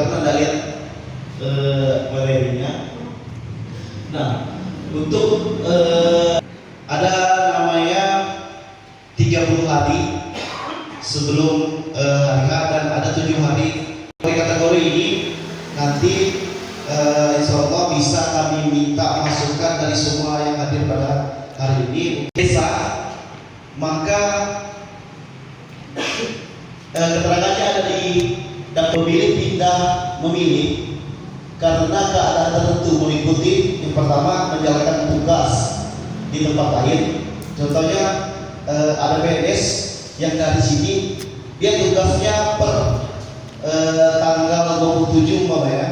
karena anda lihat materinya. Nah, untuk ada namanya 30 hari sebelum hari H dan ada 7 hari. Kategori ini nanti insya Allah bisa kami minta masukan dari semua yang hadir pada hari ini. Desa, maka keterangannya ada di dan pemilih pindah memilih karena keadaan tertentu meliputi yang pertama menjalankan tugas di tempat lain. Contohnya ada PNS yang dari sini dia tugasnya per tanggal 27 Bapak ya.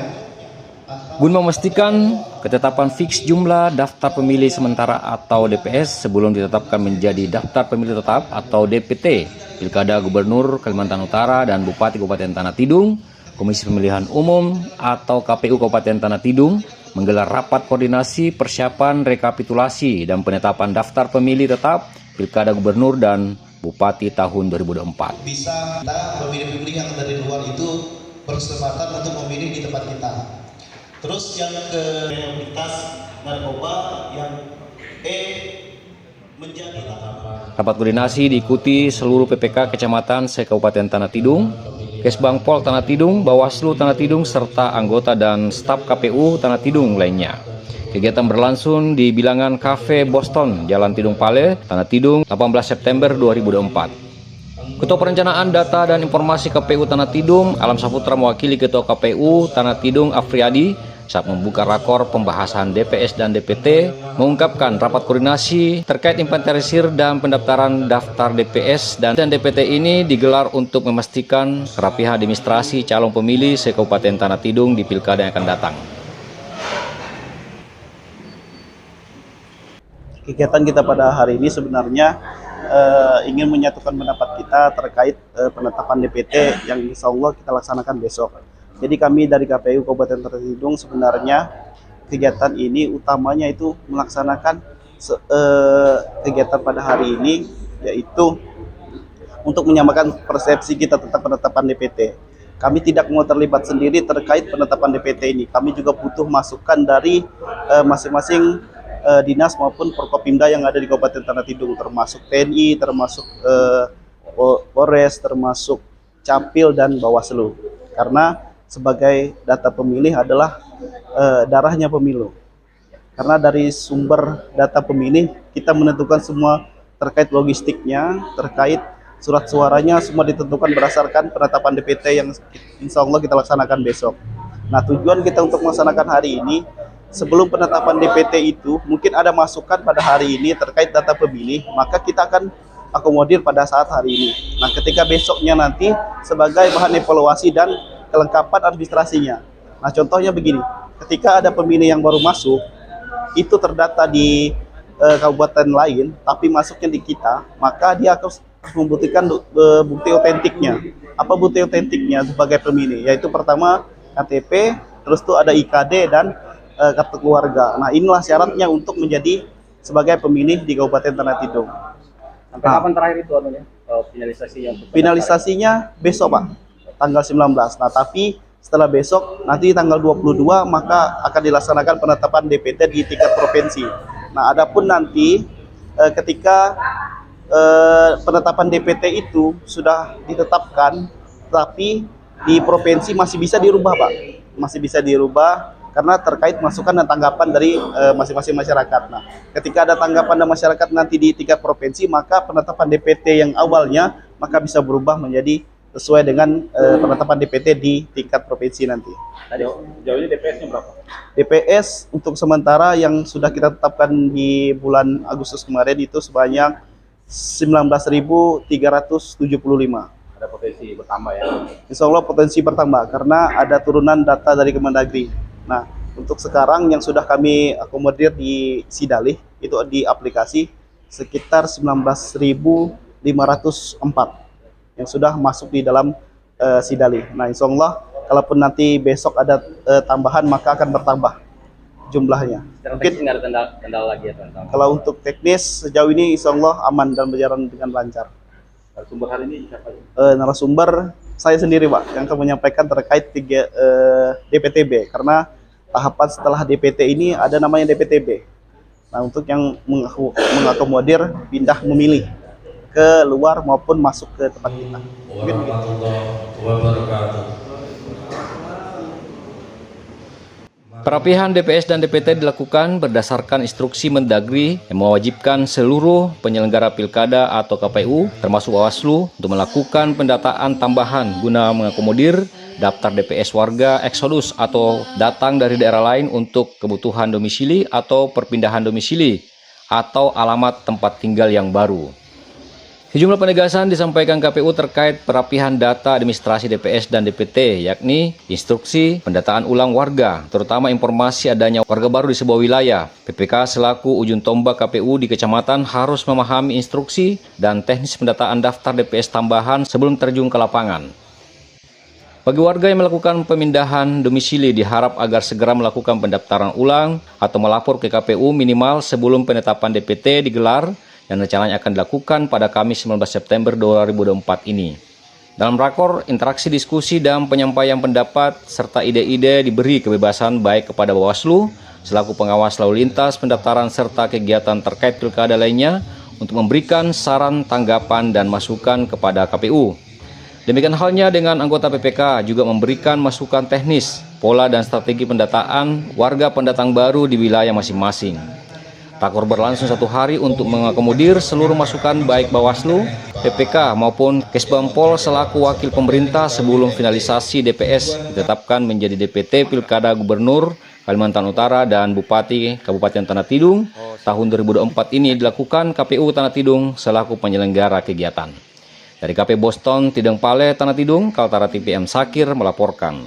Guna memastikan ketetapan fix jumlah daftar pemilih sementara atau DPS sebelum ditetapkan menjadi daftar pemilih tetap atau DPT Pilkada Gubernur Kalimantan Utara dan Bupati Kabupaten Tanah Tidung, Komisi Pemilihan Umum atau KPU Kabupaten Tanah Tidung menggelar rapat koordinasi persiapan rekapitulasi dan penetapan daftar pemilih tetap Pilkada Gubernur dan Bupati tahun 2024. Bisa kita pemilih-pemilih yang dari luar itu berkesempatan untuk memilih di tempat kita. Terus yang ke prioritas narkoba yang menjadi rapat koordinasi diikuti seluruh PPK Kecamatan se-Kabupaten Tanah Tidung, Kesbangpol Tanah Tidung, Bawaslu Tanah Tidung, serta anggota dan staf KPU Tanah Tidung lainnya. Kegiatan berlangsung di bilangan Cafe Boston, Jalan Tidung Pale, Tanah Tidung, 18 September 2024. Ketua Perencanaan Data dan Informasi KPU Tanah Tidung, Alam Saputra mewakili Ketua KPU Tanah Tidung Afriadi saat membuka rakor pembahasan DPS dan DPT, mengungkapkan rapat koordinasi terkait inventarisir dan pendaftaran daftar DPS dan DPT ini digelar untuk memastikan kerapihan administrasi calon pemilih se-Kabupaten Tanah Tidung di Pilkada yang akan datang. Kegiatan kita pada hari ini sebenarnya ingin menyatukan pendapat kita terkait penetapan DPT yang insya Allah kita laksanakan besok. Jadi kami dari KPU Kabupaten Tanah Tidung sebenarnya kegiatan ini utamanya itu melaksanakan kegiatan pada hari ini, yaitu untuk menyamakan persepsi kita tentang penetapan DPT. Kami tidak mau terlibat sendiri terkait penetapan DPT ini. Kami juga butuh masukan dari masing-masing dinas maupun Forkopimda yang ada di Kabupaten Tanah Tidung, termasuk TNI, termasuk Polres, termasuk Capil dan Bawaslu. Karena sebagai data pemilih adalah darahnya pemilu. Karena dari sumber data pemilih kita menentukan semua terkait logistiknya, terkait surat suaranya, semua ditentukan berdasarkan penetapan DPT yang insya Allah kita laksanakan besok. Nah, tujuan kita untuk melaksanakan hari ini, sebelum penetapan DPT itu mungkin ada masukan pada hari ini terkait data pemilih, maka kita akan akomodir pada saat hari ini. Nah, ketika besoknya nanti sebagai bahan evaluasi dan kelengkapan administrasinya. Nah, contohnya begini, ketika ada pemilih yang baru masuk, itu terdata di kabupaten lain, tapi masuknya di kita, maka dia harus membutuhkan bukti otentiknya. Apa bukti otentiknya sebagai pemilih? Yaitu pertama KTP, terus tuh ada IKD dan kartu keluarga. Nah, inilah syaratnya untuk menjadi sebagai pemilih di Kabupaten Tanah Tidung. Sampai kapan terakhir itu finalisasinya besok, Pak, tanggal 19. Nah, tapi setelah besok nanti tanggal 22 maka akan dilaksanakan penetapan DPT di tingkat provinsi. Nah, adapun nanti ketika penetapan DPT itu sudah ditetapkan, tapi di provinsi masih bisa dirubah, Pak. Masih bisa dirubah karena terkait masukan dan tanggapan dari masing-masing masyarakat. Nah, ketika ada tanggapan dari masyarakat nanti di tingkat provinsi, maka penetapan DPT yang awalnya maka bisa berubah menjadi sesuai dengan penetapan DPT di tingkat provinsi nanti. Jauh ini DPS-nya berapa? DPS untuk sementara yang sudah kita tetapkan di bulan Agustus kemarin itu sebanyak 19.375. Ada potensi bertambah ya? Insya Allah potensi bertambah karena ada turunan data dari Kemendagri. Nah, untuk sekarang yang sudah kami akomodir di Sidalih itu di aplikasi sekitar 19.504 yang sudah masuk di dalam Sidalih. Nah, insya Allah kalaupun nanti besok ada tambahan maka akan bertambah jumlahnya. Mungkin nggak ada kendala lagi ya, teman-teman. Kalau untuk teknis sejauh ini insya Allah aman dan berjalan dengan lancar. Narasumber hari ini siapa? Narasumber saya sendiri Pak yang akan menyampaikan terkait DPTB, karena tahapan setelah DPT ini ada namanya DPTB. Nah, untuk yang mengakomodir pindah memilih ke luar maupun masuk ke tempat kita. Perapihan DPS dan DPT dilakukan berdasarkan instruksi Mendagri yang mewajibkan seluruh penyelenggara pilkada atau KPU termasuk Bawaslu untuk melakukan pendataan tambahan guna mengakomodir daftar DPS warga eksodus atau datang dari daerah lain untuk kebutuhan domisili atau perpindahan domisili atau alamat tempat tinggal yang baru. Sejumlah penegasan disampaikan KPU terkait perapihan data administrasi DPS dan DPT, yakni instruksi pendataan ulang warga, terutama informasi adanya warga baru di sebuah wilayah. PPK selaku ujung tombak KPU di kecamatan harus memahami instruksi dan teknis pendataan daftar DPS tambahan sebelum terjun ke lapangan. Bagi warga yang melakukan pemindahan domisili diharap agar segera melakukan pendaftaran ulang atau melapor ke KPU minimal sebelum penetapan DPT digelar yang rencananya akan dilakukan pada Kamis 19 September 2024 ini. Dalam rakor, interaksi diskusi dan penyampaian pendapat serta ide-ide diberi kebebasan baik kepada Bawaslu selaku pengawas lalu lintas pendaftaran serta kegiatan terkait pilkada lainnya untuk memberikan saran, tanggapan, dan masukan kepada KPU. Demikian halnya dengan anggota PPK juga memberikan masukan teknis, pola dan strategi pendataan warga pendatang baru di wilayah masing-masing. Rakor berlangsung 1 hari untuk mengakomodir seluruh masukan baik Bawaslu, PPK maupun Kesbangpol selaku wakil pemerintah sebelum finalisasi DPS ditetapkan menjadi DPT Pilkada Gubernur Kalimantan Utara dan Bupati Kabupaten Tanah Tidung tahun 2024 ini dilakukan KPU Tanah Tidung selaku penyelenggara kegiatan. Dari KP Boston, Tidung Pale, Tanah Tidung, Kaltara TVM Sakir melaporkan.